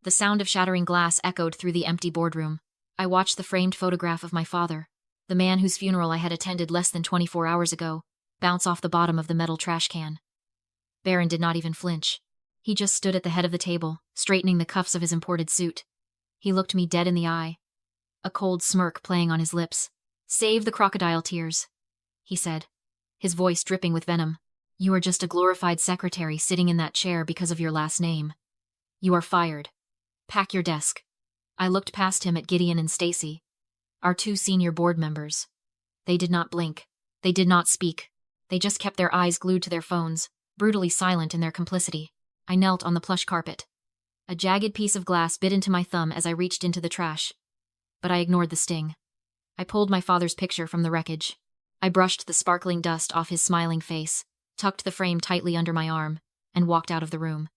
The sound of shattering glass echoed through the empty boardroom. I watched the framed photograph of my father, the man whose funeral I had attended less than 24 hours ago, bounce off the bottom of the metal trash can. Baron did not even flinch. He just stood at the head of the table, straightening the cuffs of his imported suit. He looked me dead in the eye, a cold smirk playing on his lips. "Save the crocodile tears," he said, his voice dripping with venom. "You are just a glorified secretary sitting in that chair because of your last name. You are fired. Pack your desk." I looked past him at Gideon and Stacy, our 2 senior board members. They did not blink. They did not speak. They just kept their eyes glued to their phones, brutally silent in their complicity. I knelt on the plush carpet. A jagged piece of glass bit into my thumb as I reached into the trash. But I ignored the sting. I pulled my father's picture from the wreckage. I brushed the sparkling dust off his smiling face, tucked the frame tightly under my arm, and walked out of the room.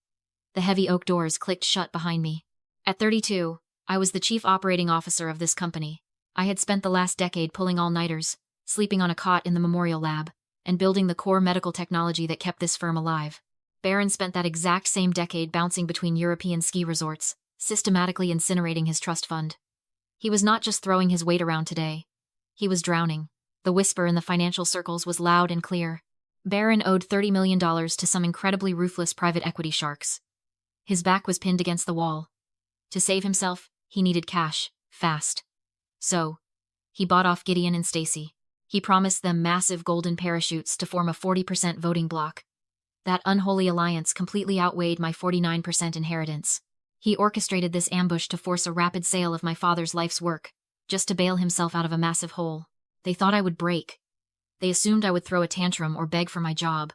The heavy oak doors clicked shut behind me. At 32, I was the chief operating officer of this company. I had spent the last decade pulling all-nighters, sleeping on a cot in the memorial lab, and building the core medical technology that kept this firm alive. Baron spent that exact same decade bouncing between European ski resorts, systematically incinerating his trust fund. He was not just throwing his weight around today. He was drowning. The whisper in the financial circles was loud and clear. Baron owed $30 million to some incredibly ruthless private equity sharks. His back was pinned against the wall. To save himself, he needed cash, fast. So, he bought off Gideon and Stacy. He promised them massive golden parachutes to form a 40% voting bloc. That unholy alliance completely outweighed my 49% inheritance. He orchestrated this ambush to force a rapid sale of my father's life's work, just to bail himself out of a massive hole. They thought I would break. They assumed I would throw a tantrum or beg for my job.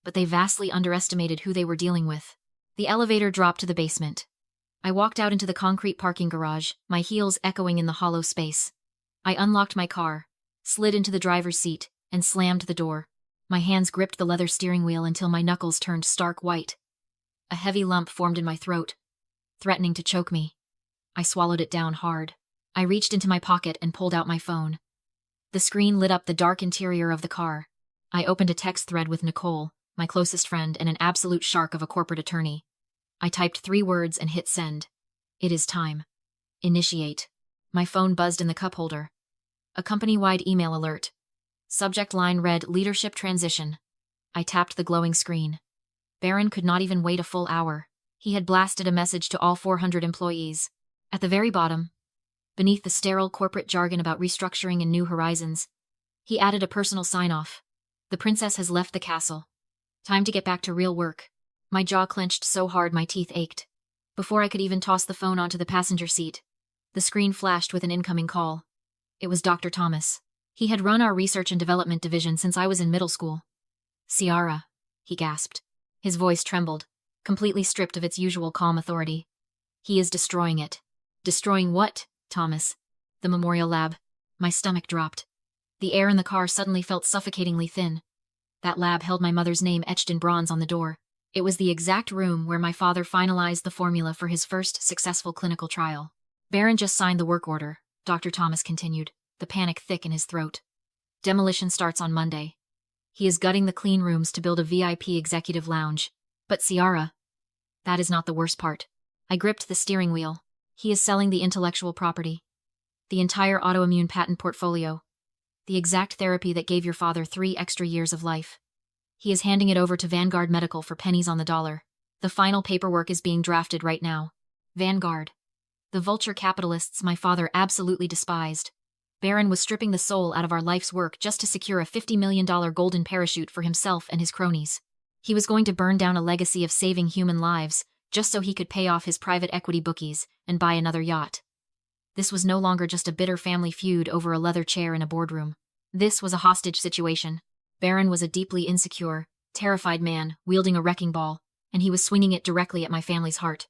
But they vastly underestimated who they were dealing with. The elevator dropped to the basement. I walked out into the concrete parking garage, my heels echoing in the hollow space. I unlocked my car, slid into the driver's seat, and slammed the door. My hands gripped the leather steering wheel until my knuckles turned stark white. A heavy lump formed in my throat, threatening to choke me. I swallowed it down hard. I reached into my pocket and pulled out my phone. The screen lit up the dark interior of the car. I opened a text thread with Nicole, my closest friend and an absolute shark of a corporate attorney. I typed 3 words and hit send. "It is time. Initiate." My phone buzzed in the cup holder. A company-wide email alert. Subject line read, "Leadership Transition." I tapped the glowing screen. Baron could not even wait a full hour. He had blasted a message to all 400 employees. At the very bottom, beneath the sterile corporate jargon about restructuring and new horizons, he added a personal sign-off. "The princess has left the castle. Time to get back to real work." My jaw clenched so hard my teeth ached. Before I could even toss the phone onto the passenger seat, the screen flashed with an incoming call. It was Dr. Thomas. He had run our research and development division since I was in middle school. "Ciara," he gasped. His voice trembled, completely stripped of its usual calm authority. "He is destroying it." "Destroying what, Thomas?" "The memorial lab." My stomach dropped. The air in the car suddenly felt suffocatingly thin. That lab held my mother's name etched in bronze on the door. It was the exact room where my father finalized the formula for his first successful clinical trial. "Baron just signed the work order," Dr. Thomas continued, the panic thick in his throat. "Demolition starts on Monday. He is gutting the clean rooms to build a VIP executive lounge. But Ciara, that is not the worst part." I gripped the steering wheel. "He is selling the intellectual property. The entire autoimmune patent portfolio. The exact therapy that gave your father 3 extra years of life. He is handing it over to Vanguard Medical for pennies on the dollar. The final paperwork is being drafted right now." Vanguard. The vulture capitalists my father absolutely despised. Baron was stripping the soul out of our life's work just to secure a $50 million golden parachute for himself and his cronies. He was going to burn down a legacy of saving human lives, just so he could pay off his private equity bookies and buy another yacht. This was no longer just a bitter family feud over a leather chair in a boardroom. This was a hostage situation. Baron was a deeply insecure, terrified man wielding a wrecking ball, and he was swinging it directly at my family's heart.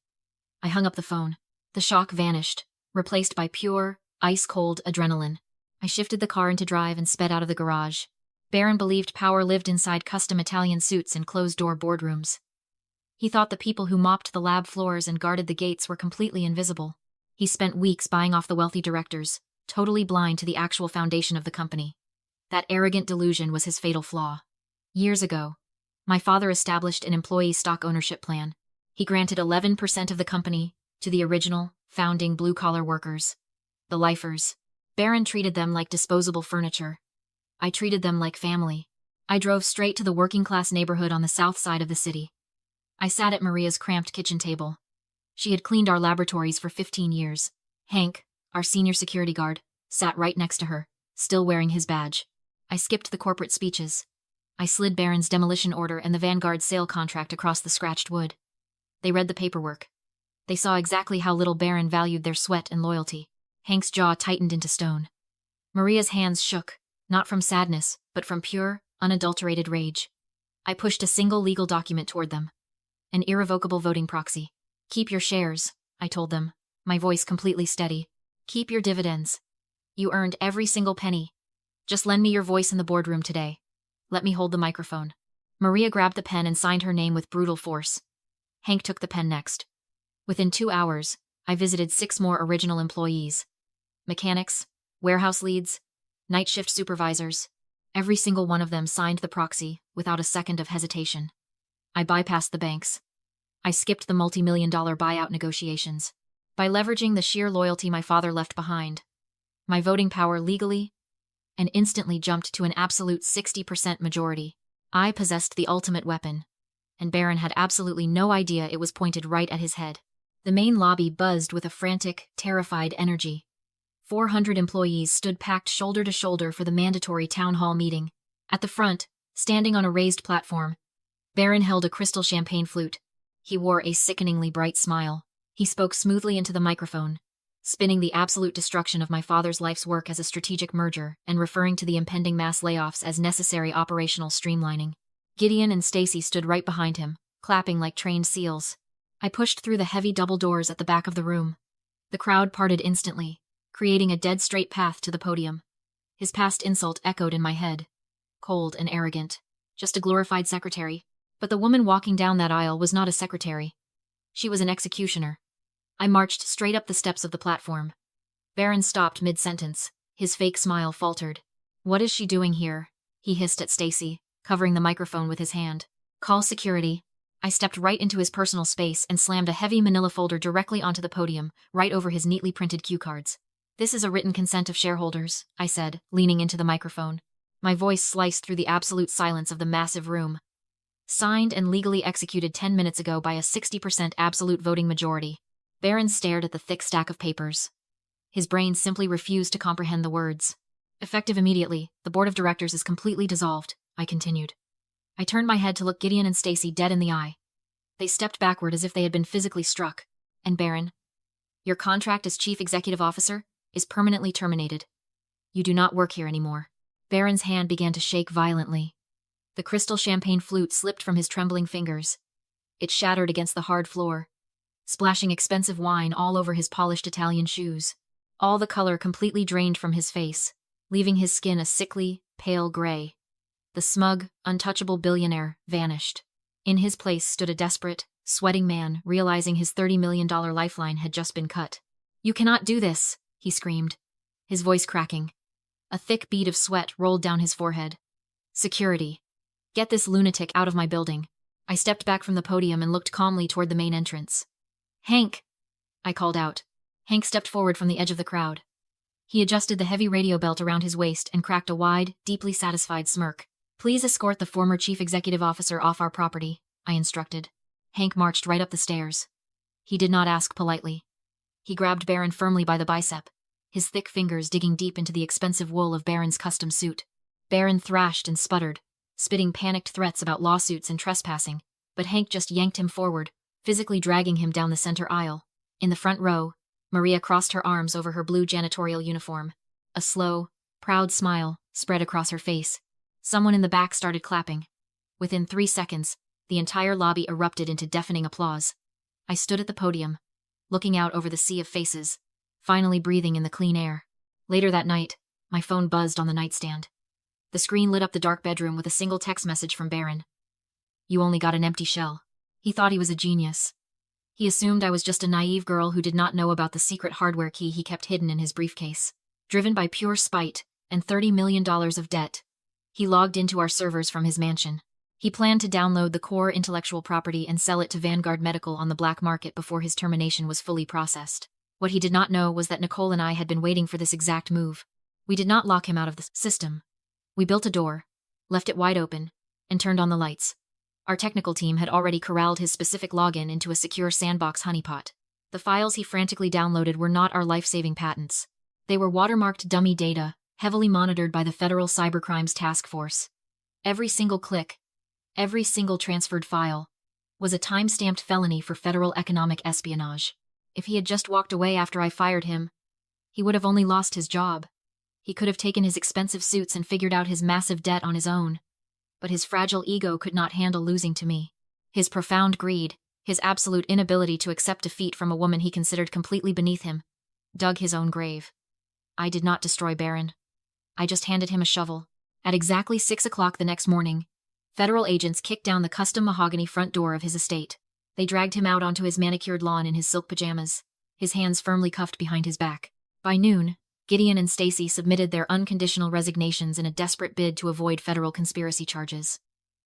I hung up the phone. The shock vanished, replaced by pure, ice-cold adrenaline. I shifted the car into drive and sped out of the garage. Baron believed power lived inside custom Italian suits and closed-door boardrooms. He thought the people who mopped the lab floors and guarded the gates were completely invisible. He spent weeks buying off the wealthy directors, totally blind to the actual foundation of the company. That arrogant delusion was his fatal flaw. Years ago, my father established an employee stock ownership plan. He granted 11% of the company, To the original, founding blue-collar workers. The lifers. Baron treated them like disposable furniture. I treated them like family. I drove straight to the working-class neighborhood on the south side of the city. I sat at Maria's cramped kitchen table. She had cleaned our laboratories for 15 years. Hank, our senior security guard, sat right next to her, still wearing his badge. I skipped the corporate speeches. I slid Baron's demolition order and the Vanguard sale contract across the scratched wood. They read the paperwork. They saw exactly how little Baron valued their sweat and loyalty. Hank's jaw tightened into stone. Maria's hands shook, not from sadness, but from pure, unadulterated rage. I pushed a single legal document toward them. An irrevocable voting proxy. Keep your shares, I told them, my voice completely steady. Keep your dividends. You earned every single penny. Just lend me your voice in the boardroom today. Let me hold the microphone. Maria grabbed the pen and signed her name with brutal force. Hank took the pen next. Within 2 hours, I visited 6 more original employees. Mechanics, warehouse leads, night shift supervisors. Every single one of them signed the proxy without a second of hesitation. I bypassed the banks. I skipped the multi-million-dollar buyout negotiations. By leveraging the sheer loyalty my father left behind, my voting power legally and instantly jumped to an absolute 60% majority. I possessed the ultimate weapon, and Baron had absolutely no idea it was pointed right at his head. The main lobby buzzed with a frantic, terrified energy. 400 employees stood packed shoulder to shoulder for the mandatory town hall meeting. At the front, standing on a raised platform, Baron held a crystal champagne flute. He wore a sickeningly bright smile. He spoke smoothly into the microphone, spinning the absolute destruction of my father's life's work as a strategic merger and referring to the impending mass layoffs as necessary operational streamlining. Gideon and Stacy stood right behind him, clapping like trained seals. I pushed through the heavy double doors at the back of the room. The crowd parted instantly, creating a dead-straight path to the podium. His past insult echoed in my head. Cold and arrogant. Just a glorified secretary. But the woman walking down that aisle was not a secretary. She was an executioner. I marched straight up the steps of the platform. Baron stopped mid-sentence. His fake smile faltered. "What is she doing here?" he hissed at Stacy, covering the microphone with his hand. "Call security." I stepped right into his personal space and slammed a heavy manila folder directly onto the podium, right over his neatly printed cue cards. "This is a written consent of shareholders," I said, leaning into the microphone. My voice sliced through the absolute silence of the massive room. "Signed and legally executed 10 minutes ago by a 60% absolute voting majority." Baron stared at the thick stack of papers. His brain simply refused to comprehend the words. "Effective immediately, the board of directors is completely dissolved," I continued. I turned my head to look Gideon and Stacy dead in the eye. They stepped backward as if they had been physically struck. "And Baron, your contract as chief executive officer is permanently terminated. You do not work here anymore." Baron's hand began to shake violently. The crystal champagne flute slipped from his trembling fingers. It shattered against the hard floor, splashing expensive wine all over his polished Italian shoes. All the color completely drained from his face, leaving his skin a sickly, pale gray. The smug, untouchable billionaire vanished. In his place stood a desperate, sweating man, realizing his $30 million lifeline had just been cut. "You cannot do this," he screamed, his voice cracking. A thick bead of sweat rolled down his forehead. "Security. Get this lunatic out of my building." I stepped back from the podium and looked calmly toward the main entrance. "Hank!" I called out. Hank stepped forward from the edge of the crowd. He adjusted the heavy radio belt around his waist and cracked a wide, deeply satisfied smirk. "Please escort the former chief executive officer off our property," I instructed. Hank marched right up the stairs. He did not ask politely. He grabbed Baron firmly by the bicep, his thick fingers digging deep into the expensive wool of Baron's custom suit. Baron thrashed and sputtered, spitting panicked threats about lawsuits and trespassing, but Hank just yanked him forward, physically dragging him down the center aisle. In the front row, Maria crossed her arms over her blue janitorial uniform. A slow, proud smile spread across her face. Someone in the back started clapping. Within 3 seconds, the entire lobby erupted into deafening applause. I stood at the podium, looking out over the sea of faces, finally breathing in the clean air. Later that night, my phone buzzed on the nightstand. The screen lit up the dark bedroom with a single text message from Baron. "You only got an empty shell." He thought he was a genius. He assumed I was just a naive girl who did not know about the secret hardware key he kept hidden in his briefcase. Driven by pure spite and $30 million of debt, he logged into our servers from his mansion. He planned to download the core intellectual property and sell it to Vanguard Medical on the black market before his termination was fully processed. What he did not know was that Nicole and I had been waiting for this exact move. We did not lock him out of the system. We built a door, left it wide open, and turned on the lights. Our technical team had already corralled his specific login into a secure sandbox honeypot. The files he frantically downloaded were not our life-saving patents. They were watermarked dummy data, heavily monitored by the Federal Cybercrimes Task Force. Every single click, every single transferred file, was a time-stamped felony for federal economic espionage. If he had just walked away after I fired him, he would have only lost his job. He could have taken his expensive suits and figured out his massive debt on his own. But his fragile ego could not handle losing to me. His profound greed, his absolute inability to accept defeat from a woman he considered completely beneath him, dug his own grave. I did not destroy Baron. I just handed him a shovel. At exactly 6 o'clock the next morning, federal agents kicked down the custom mahogany front door of his estate. They dragged him out onto his manicured lawn in his silk pajamas, his hands firmly cuffed behind his back. By noon, Gideon and Stacy submitted their unconditional resignations in a desperate bid to avoid federal conspiracy charges.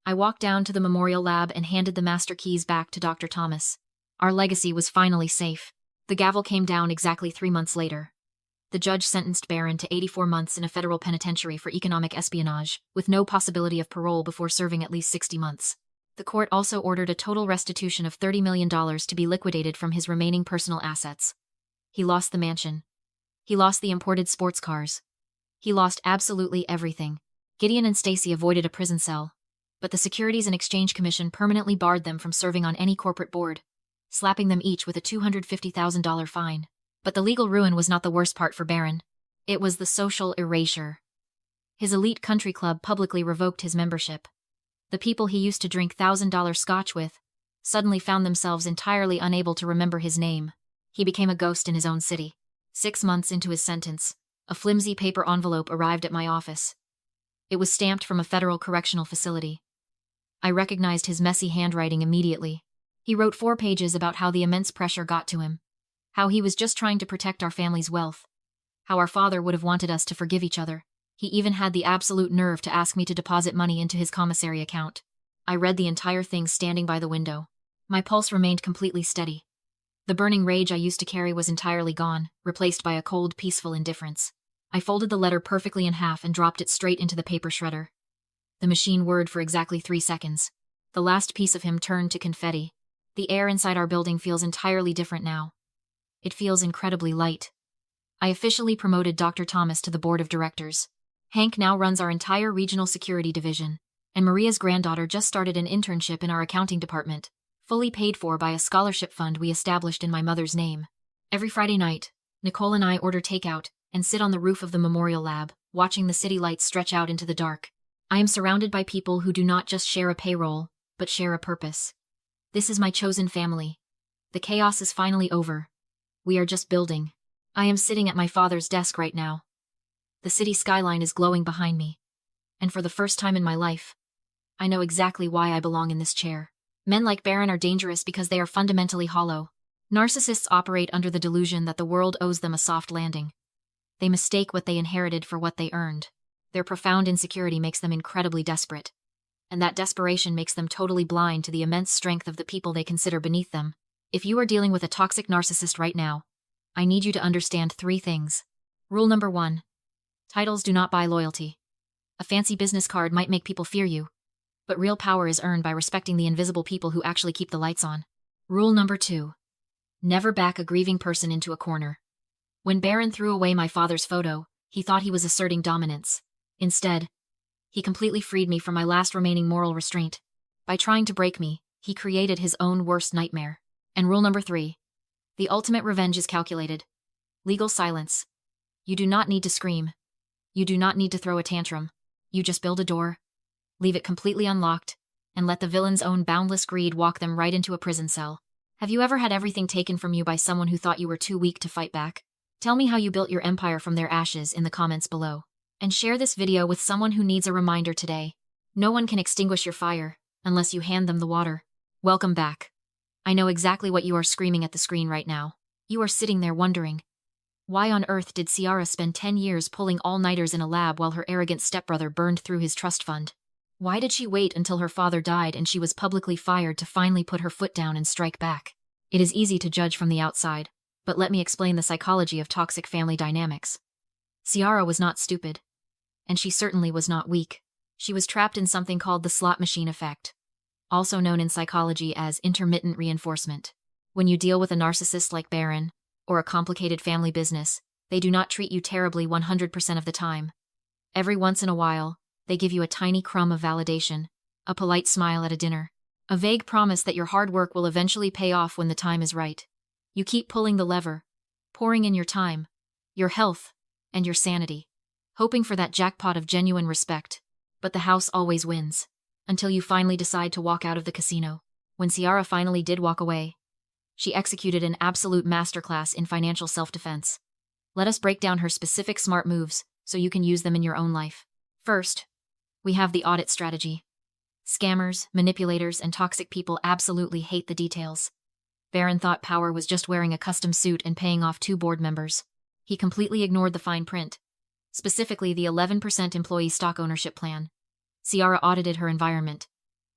I walked down to the memorial lab and handed the master keys back to Dr. Thomas. Our legacy was finally safe. The gavel came down exactly 3 months later. The judge sentenced Baron to 84 months in a federal penitentiary for economic espionage, with no possibility of parole before serving at least 60 months. The court also ordered a total restitution of $30 million to be liquidated from his remaining personal assets. He lost the mansion. He lost the imported sports cars. He lost absolutely everything. Gideon and Stacy avoided a prison cell, but the Securities and Exchange Commission permanently barred them from serving on any corporate board, slapping them each with a $250,000 fine. But the legal ruin was not the worst part for Baron. It was the social erasure. His elite country club publicly revoked his membership. The people he used to drink $1,000 scotch with suddenly found themselves entirely unable to remember his name. He became a ghost in his own city. 6 months into his sentence, a flimsy paper envelope arrived at my office. It was stamped from a federal correctional facility. I recognized his messy handwriting immediately. He wrote 4 pages about how the immense pressure got to him, how he was just trying to protect our family's wealth, how our father would have wanted us to forgive each other. He even had the absolute nerve to ask me to deposit money into his commissary account. I read the entire thing standing by the window. My pulse remained completely steady. The burning rage I used to carry was entirely gone, replaced by a cold, peaceful indifference. I folded the letter perfectly in half and dropped it straight into the paper shredder. The machine whirred for exactly 3 seconds. The last piece of him turned to confetti. The air inside our building feels entirely different now. It feels incredibly light. I officially promoted Dr. Thomas to the board of directors. Hank now runs our entire regional security division, and Maria's granddaughter just started an internship in our accounting department, fully paid for by a scholarship fund we established in my mother's name. Every Friday night, Nicole and I order takeout and sit on the roof of the memorial lab, watching the city lights stretch out into the dark. I am surrounded by people who do not just share a payroll, but share a purpose. This is my chosen family. The chaos is finally over. We are just building. I am sitting at my father's desk right now. The city skyline is glowing behind me. And for the first time in my life, I know exactly why I belong in this chair. Men like Baron are dangerous because they are fundamentally hollow. Narcissists operate under the delusion that the world owes them a soft landing. They mistake what they inherited for what they earned. Their profound insecurity makes them incredibly desperate. And that desperation makes them totally blind to the immense strength of the people they consider beneath them. If you are dealing with a toxic narcissist right now, I need you to understand 3 things. Rule number 1. Titles do not buy loyalty. A fancy business card might make people fear you, but real power is earned by respecting the invisible people who actually keep the lights on. Rule number 2. Never back a grieving person into a corner. When Baron threw away my father's photo, he thought he was asserting dominance. Instead, he completely freed me from my last remaining moral restraint. By trying to break me, he created his own worst nightmare. And rule number 3. The ultimate revenge is calculated. Legal silence. You do not need to scream. You do not need to throw a tantrum. You just build a door, leave it completely unlocked, and let the villain's own boundless greed walk them right into a prison cell. Have you ever had everything taken from you by someone who thought you were too weak to fight back? Tell me how you built your empire from their ashes in the comments below. And share this video with someone who needs a reminder today. No one can extinguish your fire unless you hand them the water. Welcome back. I know exactly what you are screaming at the screen right now. You are sitting there wondering, why on earth did Ciara spend 10 years pulling all-nighters in a lab while her arrogant stepbrother burned through his trust fund? Why did she wait until her father died and she was publicly fired to finally put her foot down and strike back? It is easy to judge from the outside, but let me explain the psychology of toxic family dynamics. Ciara was not stupid. And she certainly was not weak. She was trapped in something called the slot machine effect, also known in psychology as intermittent reinforcement. When you deal with a narcissist like Baron, or a complicated family business, they do not treat you terribly 100% of the time. Every once in a while, they give you a tiny crumb of validation, a polite smile at a dinner, a vague promise that your hard work will eventually pay off when the time is right. You keep pulling the lever, pouring in your time, your health, and your sanity, hoping for that jackpot of genuine respect, but the house always wins, until you finally decide to walk out of the casino. When Ciara finally did walk away, she executed an absolute masterclass in financial self-defense. Let us break down her specific smart moves so you can use them in your own life. First, we have the audit strategy. Scammers, manipulators, and toxic people absolutely hate the details. Baron thought power was just wearing a custom suit and paying off 2 board members. He completely ignored the fine print, specifically the 11% employee stock ownership plan. Ciara audited her environment.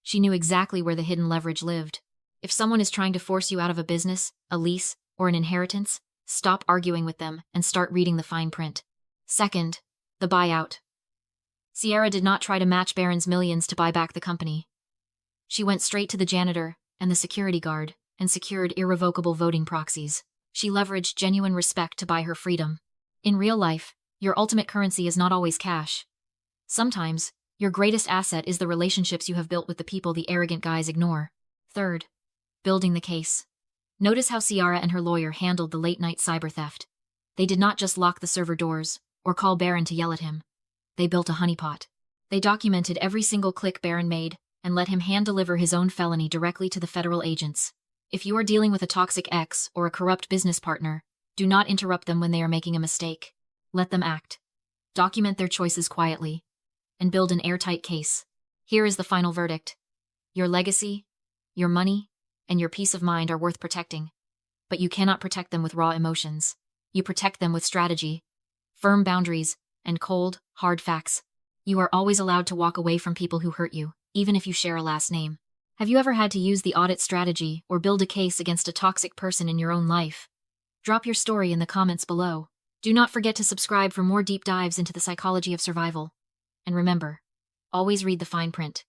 She knew exactly where the hidden leverage lived. If someone is trying to force you out of a business, a lease, or an inheritance, stop arguing with them and start reading the fine print. Second, the buyout. Ciara did not try to match Baron's millions to buy back the company. She went straight to the janitor and the security guard and secured irrevocable voting proxies. She leveraged genuine respect to buy her freedom. In real life, your ultimate currency is not always cash. Sometimes, your greatest asset is the relationships you have built with the people the arrogant guys ignore. Third, building the case. Notice how Ciara and her lawyer handled the late-night cyber theft. They did not just lock the server doors or call Baron to yell at him. They built a honeypot. They documented every single click Baron made and let him hand-deliver his own felony directly to the federal agents. If you are dealing with a toxic ex or a corrupt business partner, do not interrupt them when they are making a mistake. Let them act. Document their choices quietly, and build an airtight case. Here is the final verdict. Your legacy, your money, and your peace of mind are worth protecting. But you cannot protect them with raw emotions. You protect them with strategy, firm boundaries, and cold, hard facts. You are always allowed to walk away from people who hurt you, even if you share a last name. Have you ever had to use the audit strategy or build a case against a toxic person in your own life? Drop your story in the comments below. Do not forget to subscribe for more deep dives into the psychology of survival. And remember, always read the fine print.